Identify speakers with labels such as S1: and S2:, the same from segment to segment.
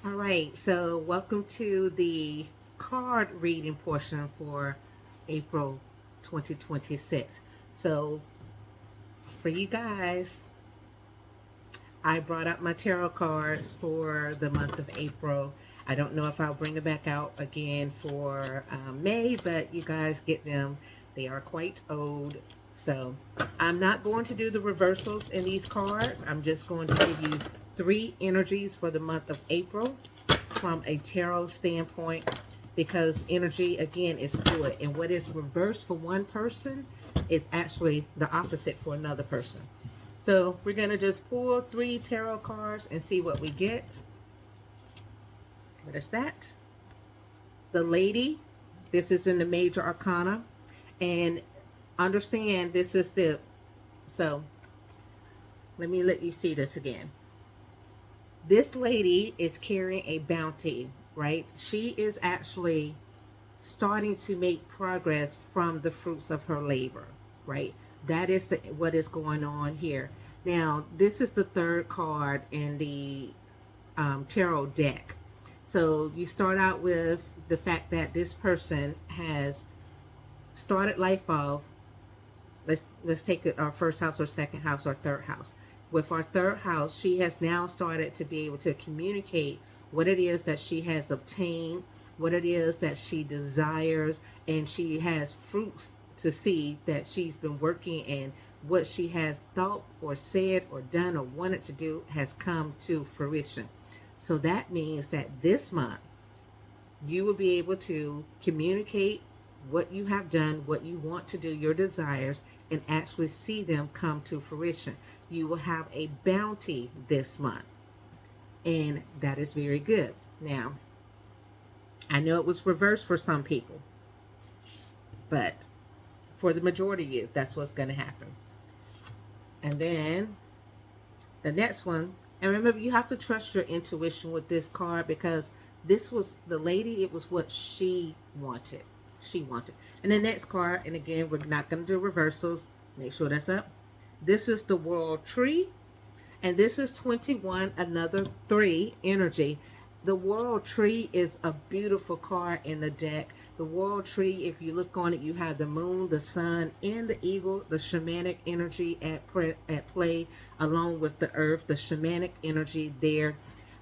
S1: All right, so welcome to the card reading portion for April 2026. So, for you guys, I brought up my tarot cards for the month of April. I don't know if I'll bring it back out again for May, but you guys get them. They are quite old. So, I'm not going to do the reversals in these cards. I'm just going to give you three energies for the month of April from a tarot standpoint, because energy again is fluid, and what is reversed for one person is actually the opposite for another person. So we're going to just pull three tarot cards and see what we get. What is that? The Lady. This is in the Major Arcana. And understand this is the... So let me let you see this again. This lady is carrying a bounty, right? She is actually starting to make progress from the fruits of her labor, right? That is what is going on here. Now, this is the third card in the tarot deck. So you start out with the fact that this person has started life off. Let's take it our first house or second house or third house. With our third house, she has now started to be able to communicate what it is that she has obtained, what it is that she desires, and she has fruits to see that she's been working, and what she has thought or said or done or wanted to do has come to fruition. So that means that this month you will be able to communicate what you have done, what you want to do, your desires, and actually see them come to fruition. You will have a bounty this month, and that is very good. Now, I know it was reversed for some people, but for the majority of you, that's what's going to happen. And then the next one, and remember, you have to trust your intuition with this card, because this was the lady, it was what she wanted. She wanted. And the next card, and again, we're not going to do reversals. Make sure that's up. This is the World Tree, and this is 21, another 3 energy. The World Tree is a beautiful card in the deck. The World Tree, if you look on it, you have the moon, the sun, and the eagle, the shamanic energy at play, along with the earth, the shamanic energy there.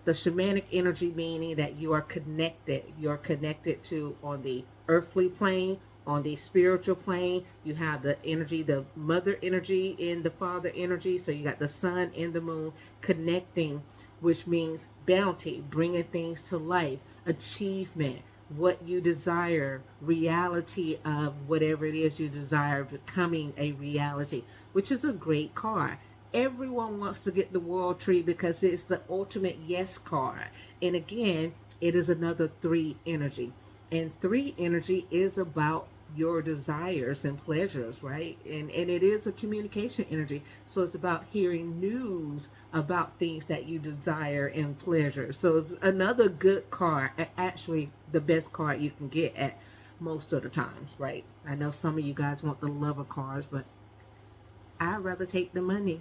S1: The shamanic energy meaning that you are connected. You're connected to on the earthly plane, on the spiritual plane. You have the energy, the mother energy and the father energy. So you got the sun and the moon connecting, which means bounty, bringing things to life, achievement, what you desire, reality of whatever it is you desire becoming a reality, which is a great card. Everyone wants to get the World Tree because it's the ultimate yes card. And again, it is another 3 energy. And 3 energy is about your desires and pleasures, right? And it is a communication energy. So it's about hearing news about things that you desire and pleasure. So it's another good card, actually the best card you can get at most of the times, right? I know some of you guys want the lover cards, but I'd rather take the money.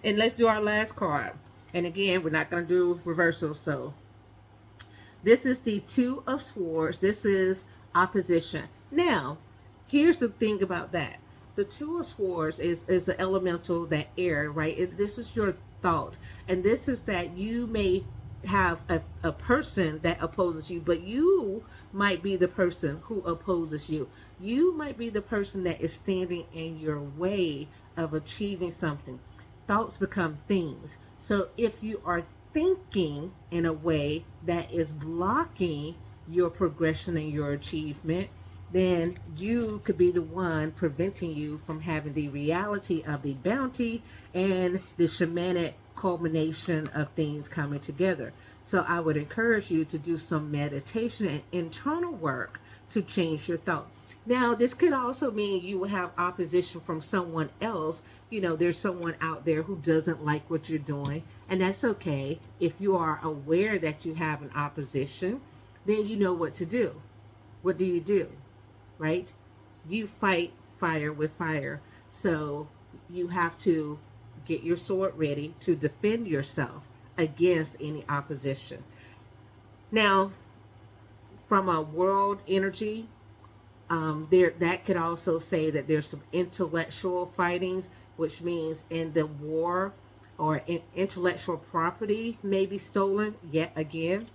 S1: And let's do our last card. And again, we're not going to do reversals. So this is the Two of Swords. This is opposition. Now, here's the thing about that. The Two of Swords is an elemental, that air, right? This is your thought. And this is that you may have a person that opposes you, but you might be the person who opposes you. You might be the person that is standing in your way of achieving something. Thoughts become things. So if you are thinking in a way that is blocking your progression and your achievement, then you could be the one preventing you from having the reality of the bounty and the shamanic culmination of things coming together. So I would encourage you to do some meditation and internal work to change your thought. Now, this could also mean you will have opposition from someone else. You know, there's someone out there who doesn't like what you're doing, and that's okay. If you are aware that you have an opposition, then you know what to do. What do? Right? You fight fire with fire. So you have to get your sword ready to defend yourself against any opposition. Now, from a world energy, there that could also say that there's some intellectual fightings, which means in the war or intellectual property may be stolen yet again.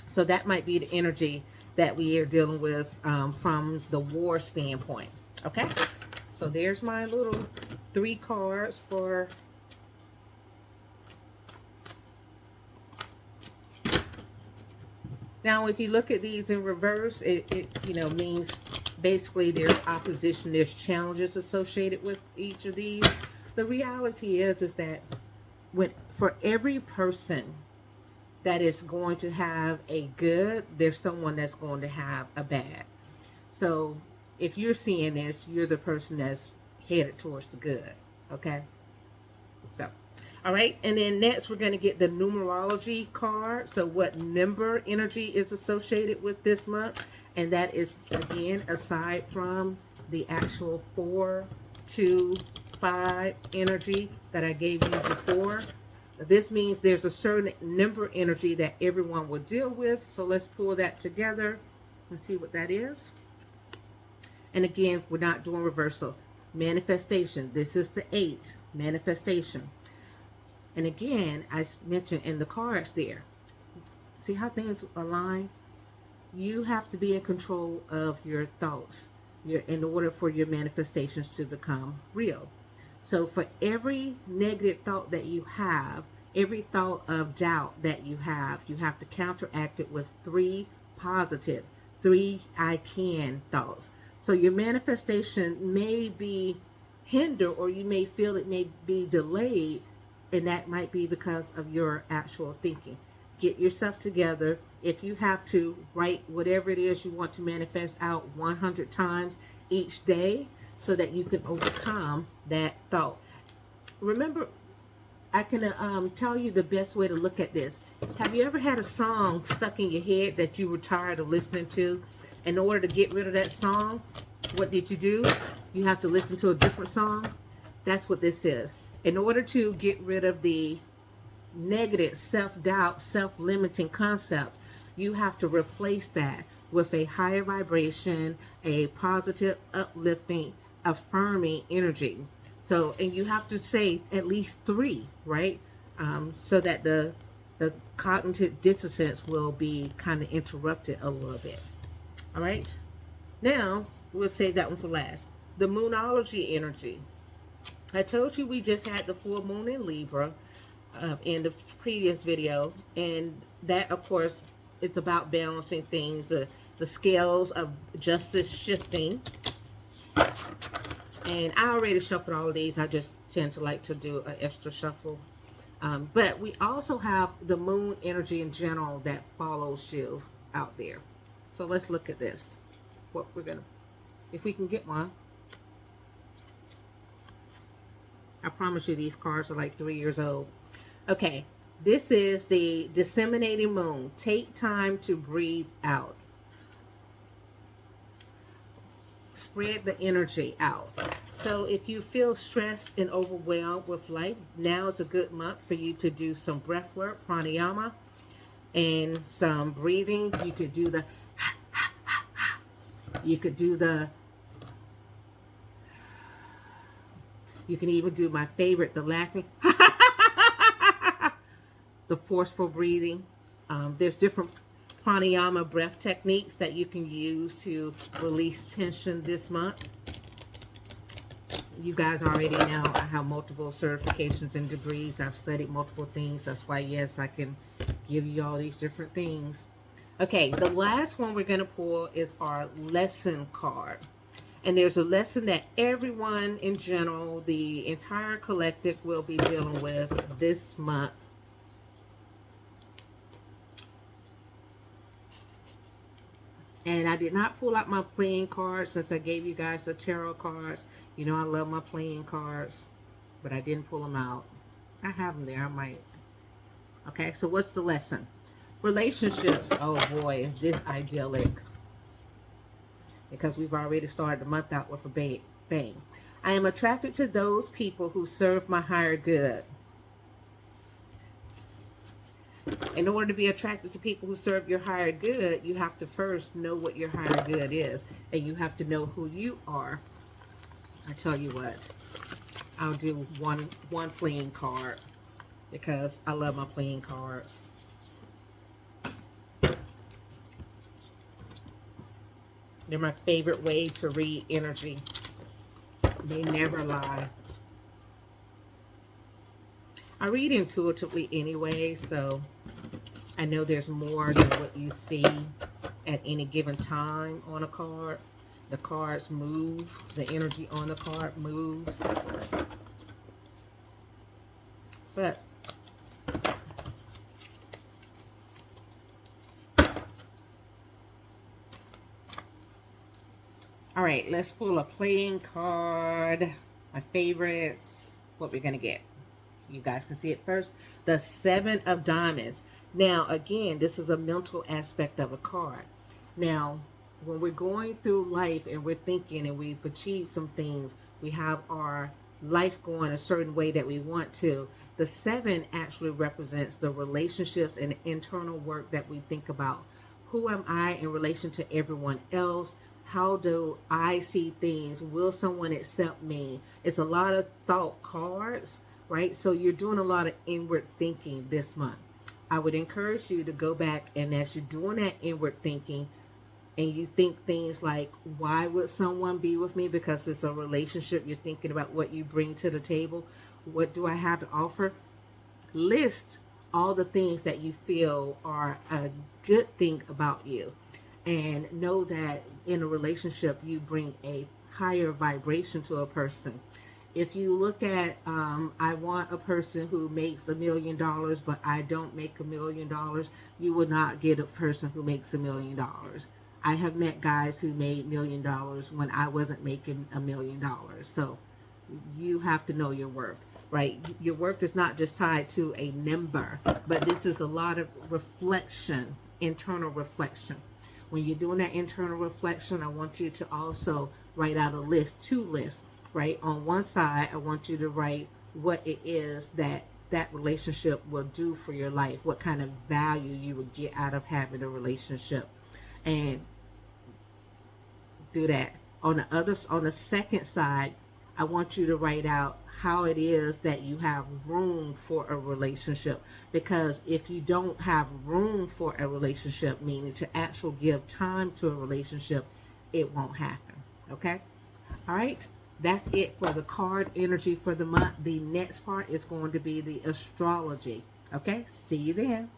S1: So that might be the energy that we are dealing with from the war standpoint. Okay, so there's my little 3 cards for now. If you look at these in reverse, it means basically there's opposition, there's challenges associated with each of these. The reality is that for every person that is going to have a good, there's someone that's going to have a bad. So if you're seeing this, you're the person that's headed towards the good. Okay, so all right, and then next we're going to get the numerology card. So what number energy is associated with this month, and that is again aside from the actual 4, 2, 5 energy that I gave you before. This means there's a certain number energy that everyone will deal with. So let's pull that together and see what that is. And again, we're not doing reversal. Manifestation. This is the 8. Manifestation. And again, I mentioned in the cards there. See how things align? You have to be in control of your thoughts in order for your manifestations to become real. So for every negative thought that you have, every thought of doubt that you have to counteract it with 3 positive, 3 I can thoughts. So your manifestation may be hindered, or you may feel it may be delayed, and that might be because of your actual thinking. Get yourself together. If you have to, write whatever it is you want to manifest out 100 times each day, so that you can overcome that thought. Remember, I can tell you the best way to look at this. Have you ever had a song stuck in your head that you were tired of listening to? In order to get rid of that song, what did you do? You have to listen to a different song. That's what this is. In order to get rid of the negative self-doubt, self-limiting concept, you have to replace that with a higher vibration, a positive, uplifting, affirming energy. So, and you have to say at least 3, right? So that the cognitive dissonance will be kind of interrupted a little bit. All right. Now, we'll save that one for last. The moonology energy. I told you we just had the full moon in Libra in the previous video. And that, of course, it's about balancing things, the scales of justice shifting. And I already shuffled all of these. I just tend to like to do an extra shuffle. But we also have the moon energy in general that follows you out there. So let's look at this. What we're going to, if we can get one. I promise you these cards are like 3 years old. Okay, this is the disseminating moon. Take time to breathe out. Spread the energy out. So if you feel stressed and overwhelmed with life, now is a good month for you to do some breath work, pranayama, and some breathing. You could do the you can even do my favorite, the laughing, the forceful breathing. There's different pranayama breath techniques that you can use to release tension this month. You guys already know I have multiple certifications and degrees. I've studied multiple things. That's why, yes, I can give you all these different things. Okay, the last one we're going to pull is our lesson card. And there's a lesson that everyone in general, the entire collective, will be dealing with this month. And I did not pull out my playing cards since I gave you guys the tarot cards. You know I love my playing cards, but I didn't pull them out. I have them there. I might. Okay, so what's the lesson? Relationships. Oh boy, is this idyllic. Because we've already started the month out with a bang. I am attracted to those people who serve my higher good. In order to be attracted to people who serve your higher good, you have to first know what your higher good is, and you have to know who you are. I tell you what, I'll do one playing card because I love my playing cards. They're my favorite way to read energy. They never lie. I read intuitively anyway, so I know there's more than what you see at any given time on a card. The cards move. The energy on the card moves. But all right, let's pull a playing card. My favorites. What we're going to get. You guys can see it first. The Seven of Diamonds. Now, again, this is a mental aspect of a card. Now, when we're going through life and we're thinking and we've achieved some things, we have our life going a certain way that we want to. The seven actually represents the relationships and internal work that we think about. Who am I in relation to everyone else? How do I see things? Will someone accept me? It's a lot of thought cards, right? So you're doing a lot of inward thinking this month. I would encourage you to go back, and as you're doing that inward thinking and you think things like, why would someone be with me? Because it's a relationship. You're thinking about what you bring to the table. What do I have to offer? List all the things that you feel are a good thing about you, and know that in a relationship you bring a higher vibration to a person. If you look at, I want a person who makes $1 million, but I don't make $1 million, you will not get a person who makes $1 million. I have met guys who made $1 million when I wasn't making $1 million. So you have to know your worth, right? Your worth is not just tied to a number, but this is a lot of reflection, internal reflection. When you're doing that internal reflection, I want you to also write out a list, two lists, right? On one side, I want you to write what it is that that relationship will do for your life, what kind of value you would get out of having a relationship, and do that. On the second side, I want you to write out how it is that you have room for a relationship. Because if you don't have room for a relationship, meaning to actually give time to a relationship, it won't happen. Okay? All right? That's it for the card energy for the month. The next part is going to be the astrology. Okay? See you then.